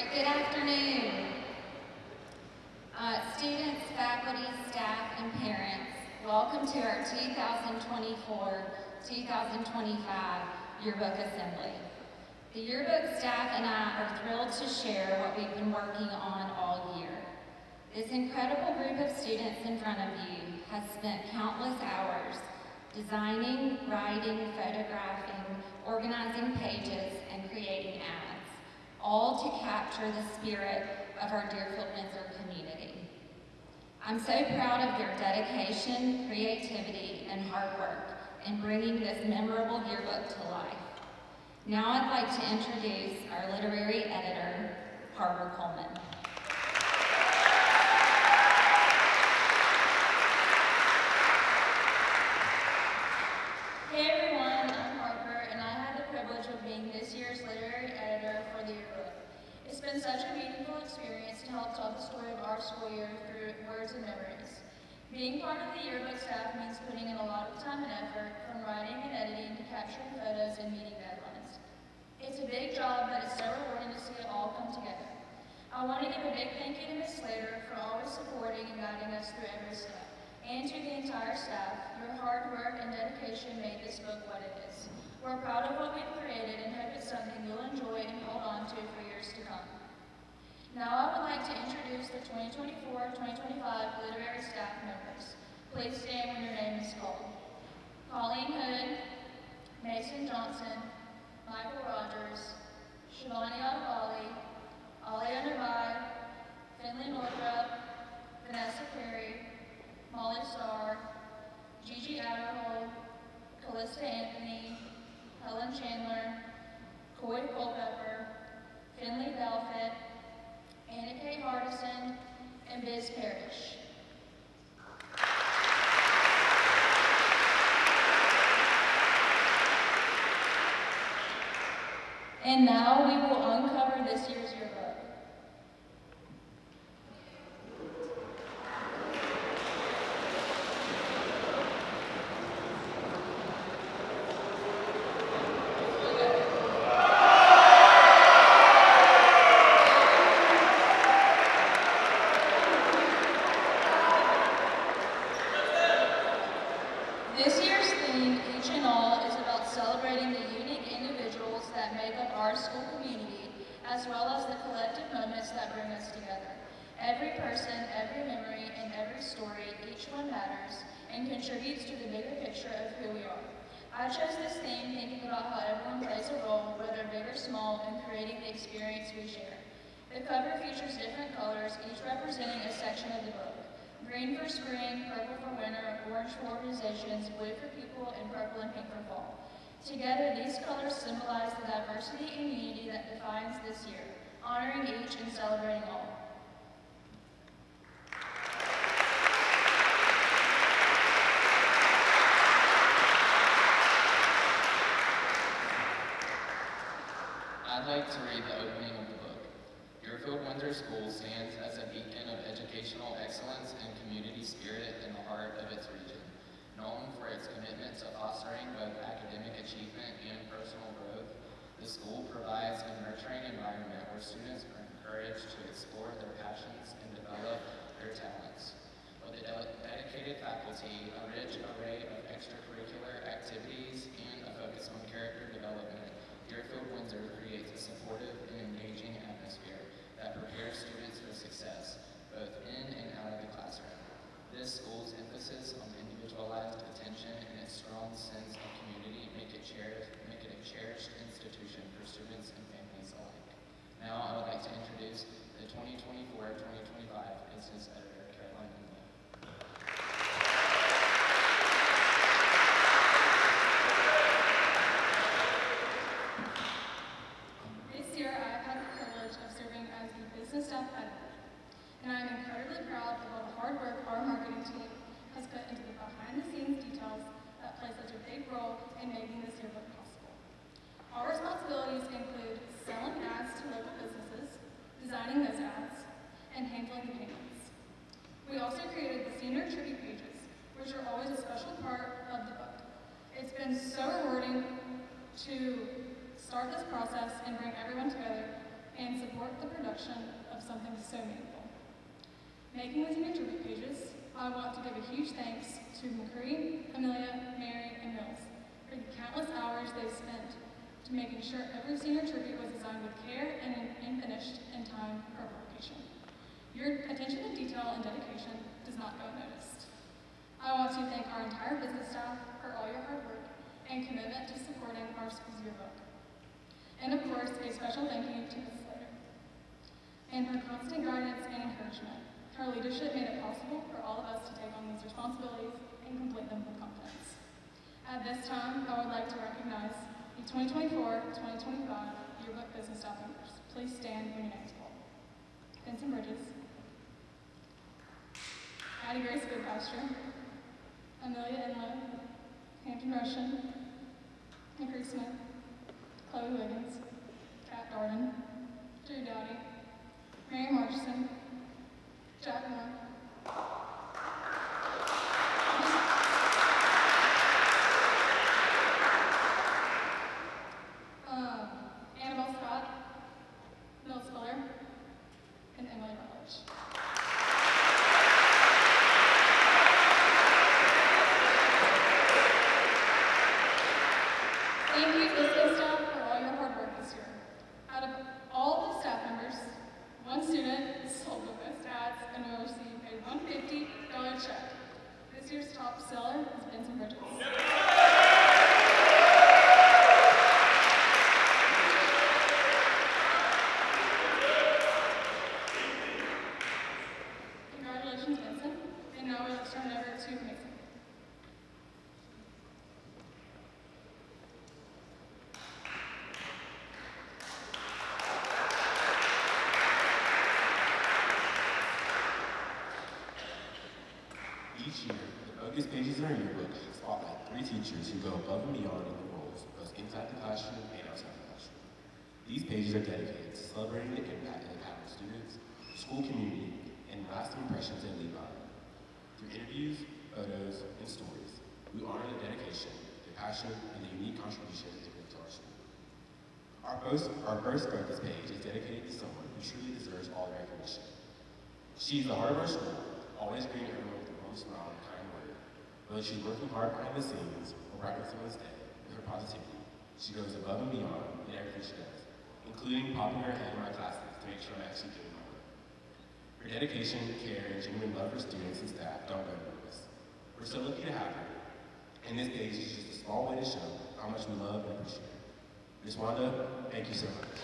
right, good afternoon. Students, faculty, staff, and parents, welcome to our 2024-2025 Yearbook Assembly. The yearbook staff and I are thrilled to share what we've been working on all year. This incredible group of students in front of you has spent countless hours designing, writing, photographing, organizing pages, and creating ads, all to capture the spirit of our Deerfield-Windsor community. I'm so proud of their dedication, creativity, and hard work in bringing this memorable yearbook to life. Now I'd like to introduce our literary editor, Harper Coleman. Hey everyone, I'm Harper, and I had the privilege of being this year's literary editor for the yearbook. It's been such a meaningful experience to help tell the story of our school year through words and memories. Being part of the yearbook staff means putting in a lot of time and effort, from writing and editing to capturing photos and meeting deadlines. It's a big job, but it's so rewarding to see it all come together. I want to give a big thank you to Ms. Slater for always supporting and guiding us through every step. And to the entire staff, your hard work and dedication made this book what it is. We're proud of what we've created and hope it's something you'll enjoy and hold on to for years to come. Now I would like to introduce the 2024-2025 literary staff members. Please stand when your name is called. Colleen Hood, Mason Johnson, Michael Rogers, Shivani Adewale, Alia Nabai, Finley Northrop, Vanessa Perry, Molly Starr, Gigi Adderhole, Callista Anthony, Helen Chandler, Coy Culpepper, Finley Belfit, Anna Kay Hardison, and Biz Parrish. And now we will uncover this year's yearbook. This year's theme, Each and All, is about celebrating the unique individuals that make up our school community, as well as the collective moments that bring us together. Every person, every memory, and every story, each one matters and contributes to the bigger picture of who we are. I chose this theme thinking about how everyone plays a role, whether big or small, in creating the experience we share. The cover features different colors, each representing a section of the book. Green for spring, purple for winter, orange for organizations, blue for people, and purple and pink for fall. Together, these colors symbolize the diversity and unity that defines this year, honoring each and celebrating all. I'd like to read the opening of the book. Deerfield-Windsor School stands as a beacon of educational excellence and community spirit in the heart of its region. Known for its commitment to fostering both academic achievement and personal growth, the school provides a nurturing environment where students are encouraged to explore their passions and develop their talents. With a dedicated faculty, a rich array of extracurricular activities, and a focus on character development, Deerfield-Windsor creates a supportive and engaging atmosphere that prepares students for success, both in and out of the classroom. This school's emphasis on individualized attention and its strong sense of community make it a cherished institution for students and families alike. Now I would like to introduce the 2024-2025 business editor, Caroline Inley. This year, I've had the privilege of serving as the business staff editor, and I'm incredibly proud of all the hard work our marketing team has put into the behind-the-scenes details that play such a big role in making this yearbook possible. Our responsibilities include selling ads to local businesses, designing those ads, and handling the payments. We also created the senior tribute pages, which are always a special part of the book. It's been so rewarding to start this process and bring everyone together and support the production introduction of something so meaningful. Making the senior tribute pages, I want to give a huge thanks to McCree, Amelia, Mary, and Mills for the countless hours they've spent to making sure every senior tribute was designed with care and finished in time for publication. Your attention to detail and dedication does not go unnoticed. I want to thank our entire business staff for all your hard work and commitment to supporting our school's yearbook. And of course, a special thank you to Ms. Slater and her constant guidance and encouragement. Her leadership made it possible for all of us to take on these responsibilities and complete them with confidence. At this time, I would like to recognize the 2024-2025 Yearbook Business Staff members. Please stand when your names called. Vincent Bridges, Addie Grace Goodpasture, Amelia Enlow, Hampton Russian, McCree Smith, Chloe Wiggins, Kat Darden, Drew Dowdy, Mary Marchison, Jack Moore, Annabelle Scott, Mills Fuller, and Emily Rutledge. Thank you, business staff, for all your hard work this year. Out of all the staff members, one student sold the best ads and will receive a $150 check. This year's top seller is Vincent Bridges. Congratulations, Vincent. And now we'd like to turn it over to Mason. Each year, the focus pages in our yearbook spotlight 3 teachers who go above and beyond in their roles, both inside the classroom and outside the classroom. These pages are dedicated to celebrating the impact they have on students, school community, and lasting impressions they leave behind. Through interviews, photos, and stories, we honor the dedication, the passion, and the unique contributions they bring to our school. Our first focus page is dedicated to someone who truly deserves all the recognition. She's the heart of our school, always greeting everyone with a warm smile and a kind word. Whether she's working hard behind the scenes or practicing on stage, with her positivity, she goes above and beyond in everything she does, including popping her head in my classes to make sure I'm actually doing my work. Her dedication, care, and genuine love for students and staff don't go unnoticed. We're so lucky to have her, and this page is just a small way to show how much we love and appreciate her. Ms. Wanda, thank you so much.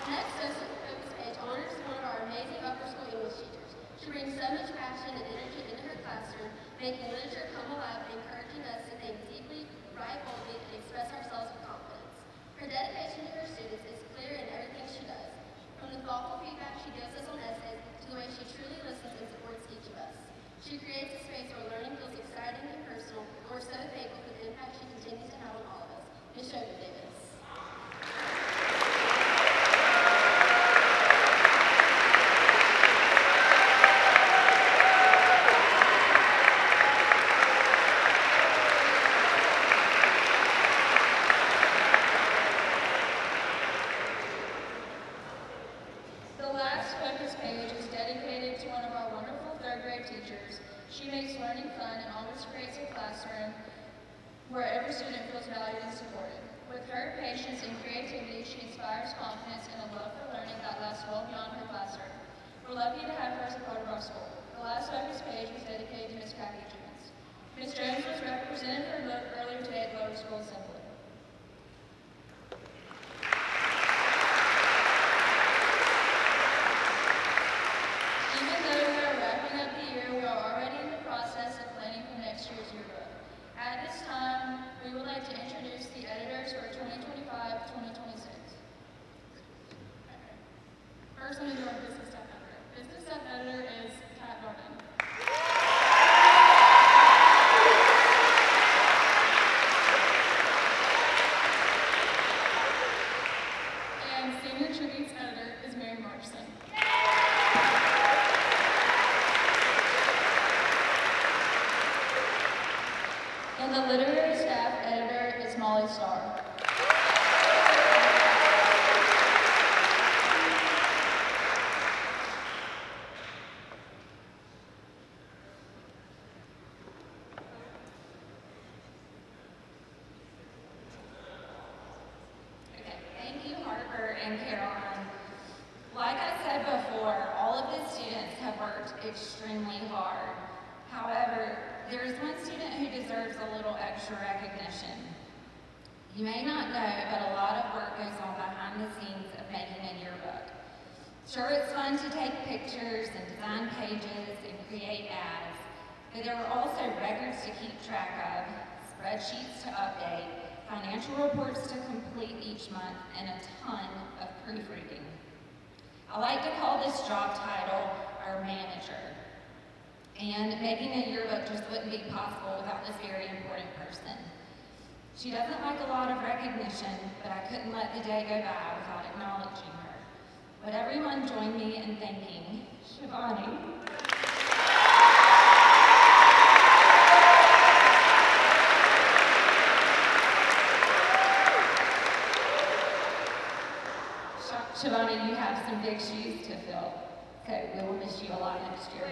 Next is the focus page honors one of our amazing upper school English teachers. She brings so much passion and energy into her classroom, making literature come alive and encouraging us to think deeply, write boldly, and express ourselves with confidence. Her dedication to her students is clear in everything she does, from the thoughtful feedback she gives us on essays to the way she truly listens and supports each of us. She creates a space where learning feels exciting and personal, and we're so thankful for the impact she continues to have on all of us. Ms. Yearbook Davis. The last focus page is dedicated to one of our wonderful third-grade teachers. She makes learning fun and always creates a classroom where every student feels valued and supported. With her patience and creativity, she inspires confidence and a love for learning that lasts well beyond her classroom. We're lucky to have her as a part of our school. The last focus page was dedicated to Ms. Kathy Jones. Ms. Jones was represented for vote earlier today at Lower School Assembly. Tribute's editor is Mary Marchson. And the literary staff editor is Molly Starr. Okay, thank you, Harper and Caroline. Like I said before, all of the students have worked extremely hard. However, there is one student who deserves a little extra recognition. You may not know, but a lot of work goes on behind the scenes of making a yearbook. Sure, it's fun to take pictures and design pages and create ads, but there are also records to keep track of, spreadsheets to update, financial reports to complete each month, and a ton of proofreading. I like to call this job title our manager. And making a yearbook just wouldn't be possible without this very important person. She doesn't like a lot of recognition, but I couldn't let the day go by without acknowledging her. Would everyone join me in thanking Shivani? Shivani, you have some big shoes to fill, so we will miss you a lot next year.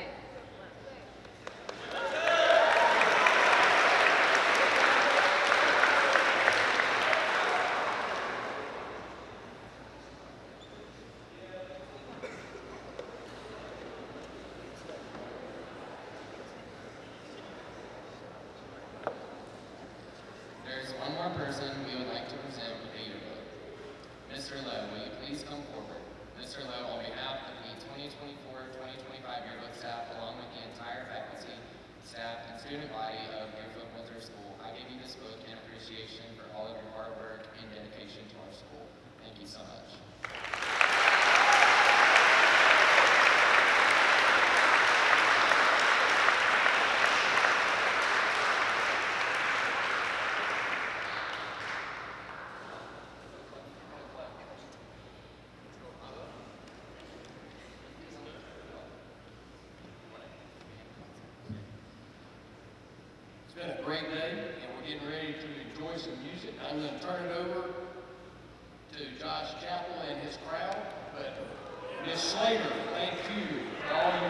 There's one more person we would like to present with a yearbook. Mr. Lowe, will you please come forward? Mr. Lowe, on behalf of the 2024-2025 yearbook staff, along with the entire faculty, staff, and student body of Deerfield-Windsor School, I give you this book in appreciation for all of your hard work and dedication to our school. Thank you so much. It's been a great day, and we're getting ready to enjoy some music. I'm going to turn it over to Josh Chappell and his crowd. But Ms. Slater, thank you for all your